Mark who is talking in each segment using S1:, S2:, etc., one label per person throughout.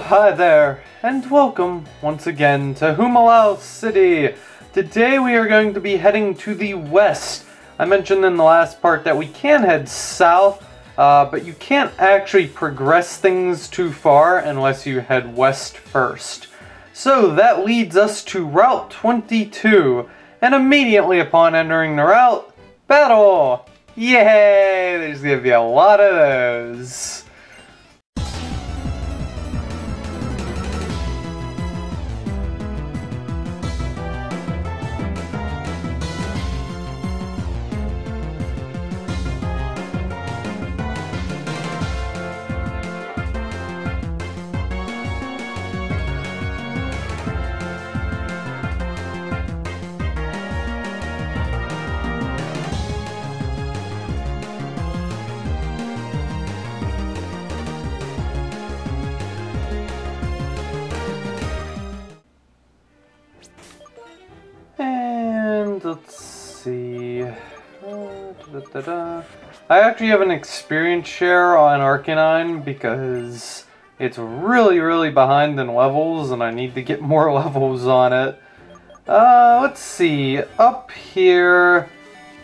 S1: Hi there, and welcome once again to Humalao City. Today we are going to be heading to the west. I mentioned in the last part that we can head south, but you can't actually progress things too far unless you head west first. So that leads us to Route 22, and immediately upon entering the route, battle! Yay! There's gonna be a lot of those. And let's see. I actually have an experience share on Arcanine because it's really behind in levels and I need to get more levels on it. Let's see. Up here,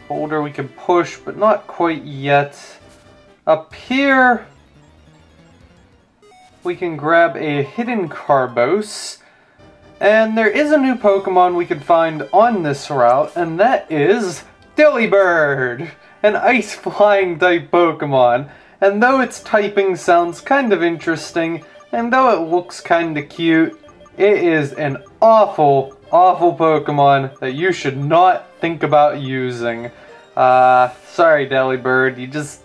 S1: boulder we can push, but not quite yet. Up here, we can grab a hidden Carbos. And there is a new Pokemon we can find on this route, and that is Delibird, an ice flying type Pokemon. And though its typing sounds kind of interesting, and though it looks kind of cute, it is an awful Pokemon that you should not think about using. Sorry Delibird, you just,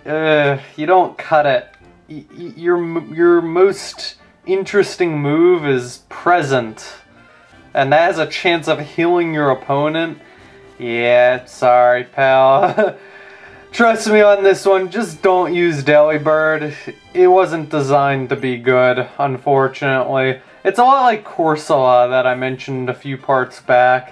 S1: you don't cut it. Your most interesting move is Present, and that has a chance of healing your opponent. Yeah, sorry pal. Trust me on this one, just don't use Delibird. It wasn't designed to be good, unfortunately. It's a lot like Corsola that I mentioned a few parts back.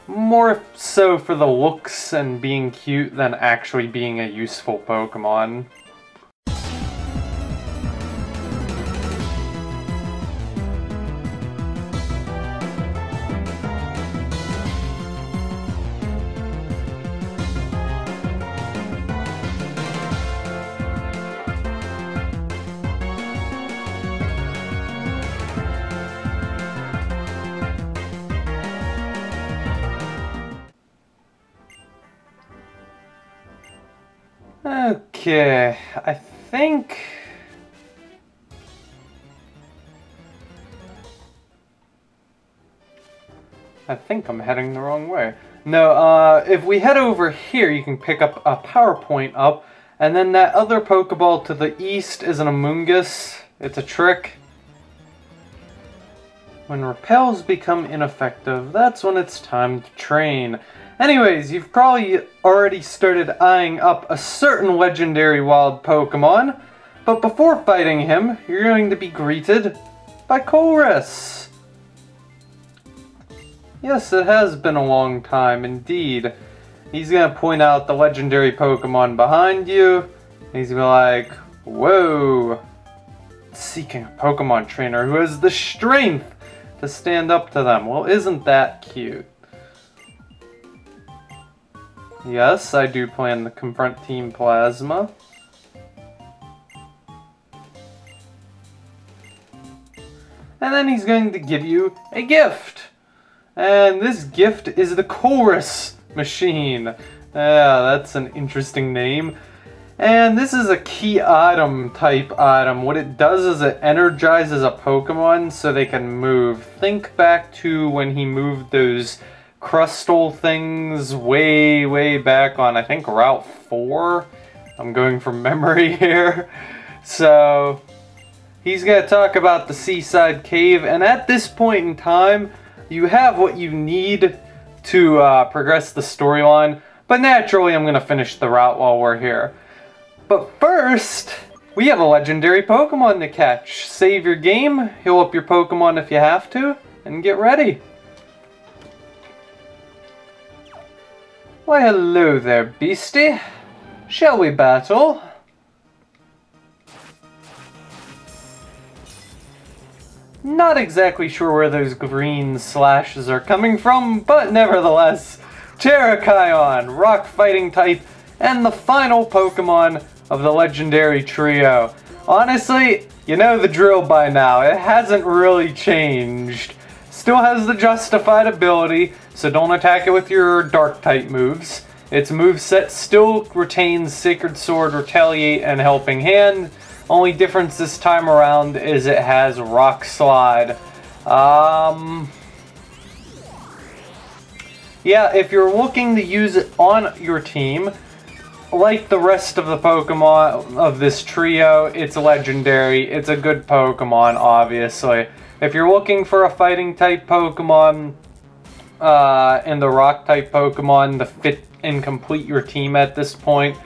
S1: More so for the looks and being cute than actually being a useful Pokemon. Okay, I think I'm heading the wrong way. No, if we head over here, you can pick up a PowerPoint up, and then that other Pokeball to the east is an Amoonguss. It's a trick. When repels become ineffective, that's when it's time to train. Anyways, you've probably already started eyeing up a certain legendary wild Pokemon, but before fighting him, you're going to be greeted by Colress. Yes, it has been a long time indeed. He's going to point out the legendary Pokemon behind you, and he's going to be like, whoa, seeking a Pokemon trainer who has the strength to stand up to them. Well, isn't that cute? Yes, I do plan to confront Team Plasma. And then he's going to give you a gift. And this gift is the Colress machine. That's an interesting name. And this is a key item type item. What it does is it energizes a Pokemon so they can move. Think back to when he moved those crustal things way back on, I think, Route 4. I'm going from memory here. So he's going to talk about the Seaside Cave, and at this point in time, you have what you need to progress the storyline, but naturally I'm going to finish the route while we're here. But first, we have a legendary Pokemon to catch. Save your game, heal up your Pokemon if you have to, and get ready. Why hello there, beastie. Shall we battle? Not exactly sure where those green slashes are coming from, but nevertheless, Terrakion, rock fighting type, and the final Pokemon of the legendary trio. Honestly, you know the drill by now. It hasn't really changed. Still has the justified ability, so don't attack it with your dark type moves. Its moveset still retains Sacred Sword, Retaliate, and Helping Hand. Only difference this time around is it has Rock Slide. Yeah, if you're looking to use it on your team, like the rest of the Pokemon of this trio, it's legendary. It's a good Pokemon, obviously. If you're looking for a fighting type Pokemon and the rock type Pokemon to fit and complete your team at this point,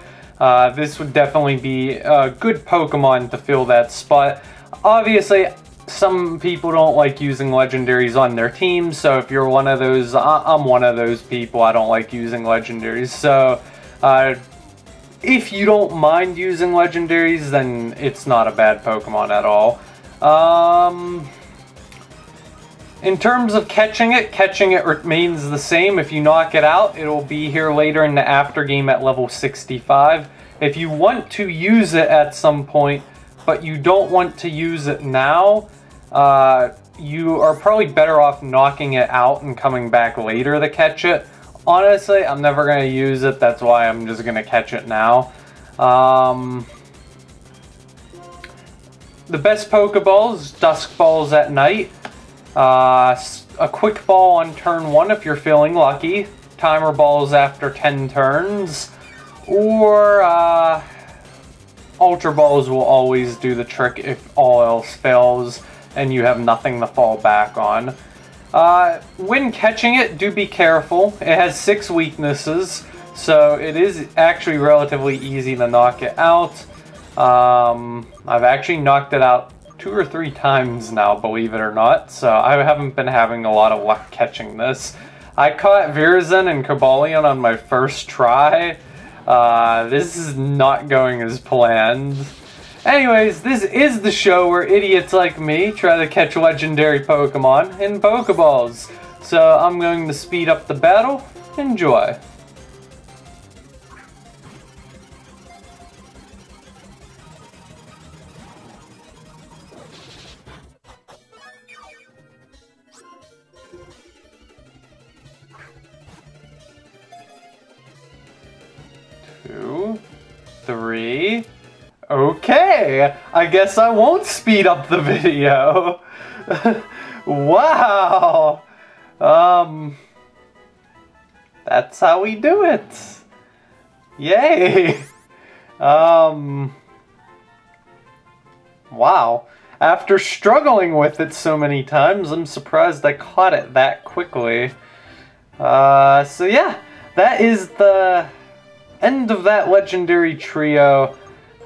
S1: this would definitely be a good Pokemon to fill that spot. Obviously, some people don't like using legendaries on their team, so if you're one of those, I'm one of those people. I don't like using legendaries, so if you don't mind using legendaries, then it's not a bad Pokemon at all. In terms of catching it remains the same. If you knock it out, it'll be here later in the after game at level 65. If you want to use it at some point, but you don't want to use it now, you are probably better off knocking it out and coming back later to catch it. Honestly, I'm never going to use it, that's why I'm just going to catch it now. The best Pokeballs, Dusk Balls at night. A Quick Ball on turn 1 if you're feeling lucky. Timer Balls after 10 turns. Or, Ultra Balls will always do the trick if all else fails and you have nothing to fall back on. When catching it, do be careful. It has 6 weaknesses, so it is actually relatively easy to knock it out. I've actually knocked it out 2 or 3 times now, believe it or not, so I haven't been having a lot of luck catching this. I caught Virizion and Cobalion on my first try. This is not going as planned. Anyways, this is the show where idiots like me try to catch legendary Pokemon in Pokeballs. So I'm going to speed up the battle. Enjoy. Two, 3. Okay, I guess I won't speed up the video. Wow. That's how we do it. Yay. Wow. After struggling with it so many times, I'm surprised I caught it that quickly. So yeah, that is the end of that legendary trio.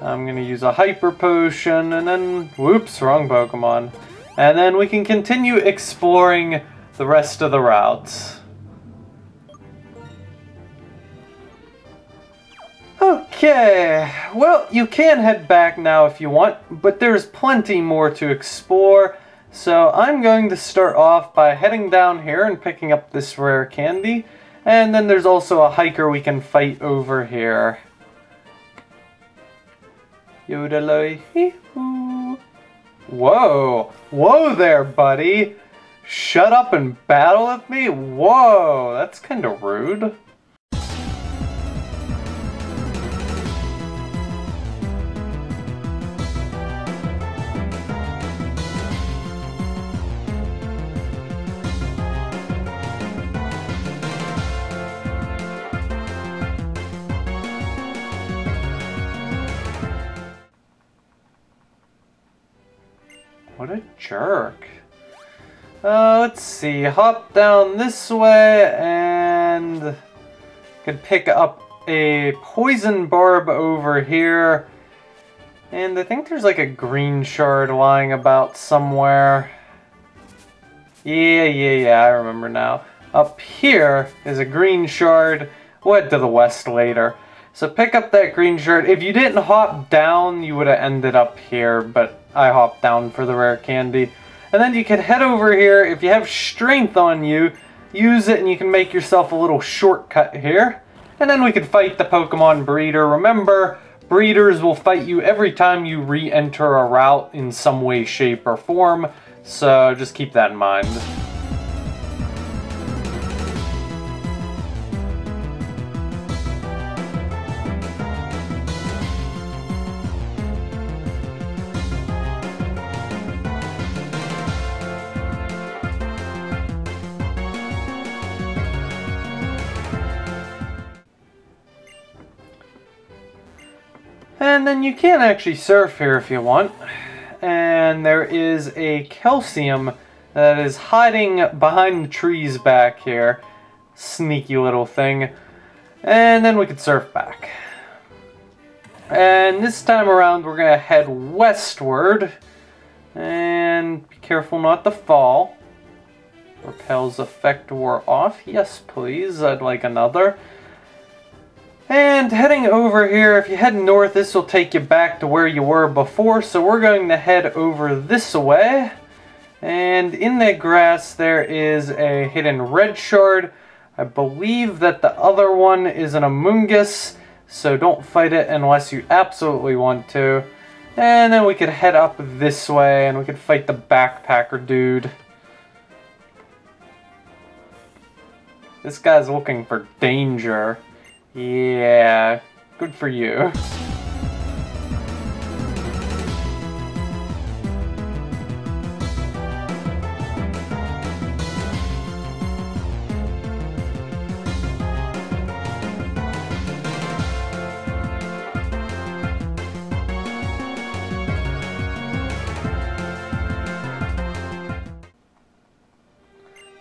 S1: I'm gonna use a Hyper Potion, and then, whoops, wrong Pokemon. And then we can continue exploring the rest of the routes. Okay, well, you can head back now if you want, but there's plenty more to explore. So I'm going to start off by heading down here and picking up this rare candy. And then there's also a hiker we can fight over here. Yodeloi-hee-hoo. Whoa! Whoa there, buddy! Shut up and battle with me? Whoa! That's kinda rude. What a jerk. Let's see, hop down this way and could pick up a poison barb over here. And I think there's like a green shard lying about somewhere. Yeah, I remember now. Up here is a green shard. We'll head to the west later. So pick up that green shard. If you didn't hop down, you would have ended up here, but I hopped down for the rare candy. And then you can head over here. If you have strength on you, use it and you can make yourself a little shortcut here. And then we can fight the Pokemon breeder. Remember, breeders will fight you every time you re-enter a route in some way, shape, or form. So just keep that in mind. And then you can actually surf here if you want. And there is a calcium that is hiding behind the trees back here. Sneaky little thing. And then we can surf back. And this time around we're going to head westward. And be careful not to fall. Repel's effect wore off. Yes, please. I'd like another. And heading over here, if you head north, this will take you back to where you were before. So we're going to head over this way. And in the grass, there is a hidden red shard. I believe that the other one is an Amoonguss. So don't fight it unless you absolutely want to. And then we could head up this way and we could fight the backpacker dude. This guy's looking for danger. Yeah, good for you.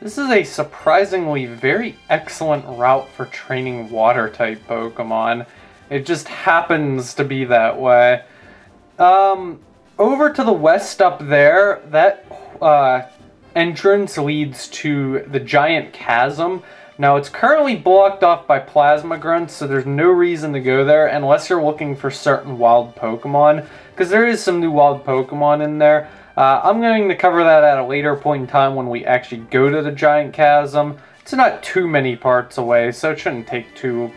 S1: This is a surprisingly very excellent route for training water-type Pokemon. It just happens to be that way. Over to the west up there, that entrance leads to the giant chasm. Now it's currently blocked off by plasma grunts, so there's no reason to go there unless you're looking for certain wild Pokemon, because there is some new wild Pokemon in there. I'm going to cover that at a later point in time when we actually go to the giant chasm. It's not too many parts away, so it shouldn't take too...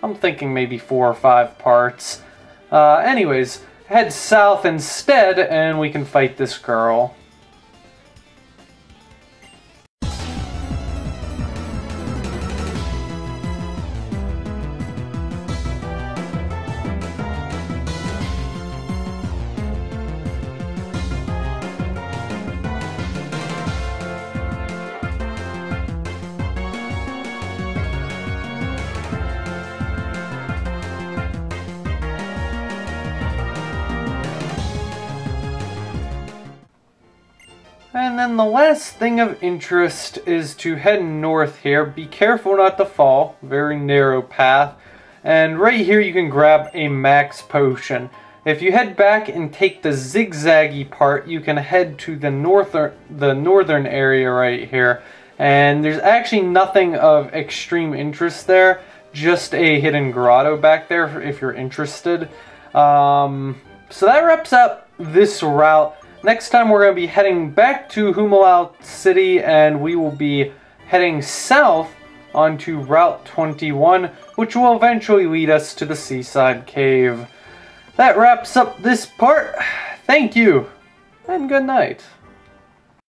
S1: I'm thinking maybe 4 or 5 parts. Anyways, head south instead and we can fight this girl. And then the last thing of interest is to head north here. Be careful not to fall. Very narrow path. And right here you can grab a max potion. If you head back and take the zigzaggy part, you can head to the northern area right here. And there's actually nothing of extreme interest there. Just a hidden grotto back there if you're interested. So that wraps up this route. Next time we're going to be heading back to Humalao City and we will be heading south onto Route 21, which will eventually lead us to the Seaside Cave. That wraps up this part. Thank you, and good night.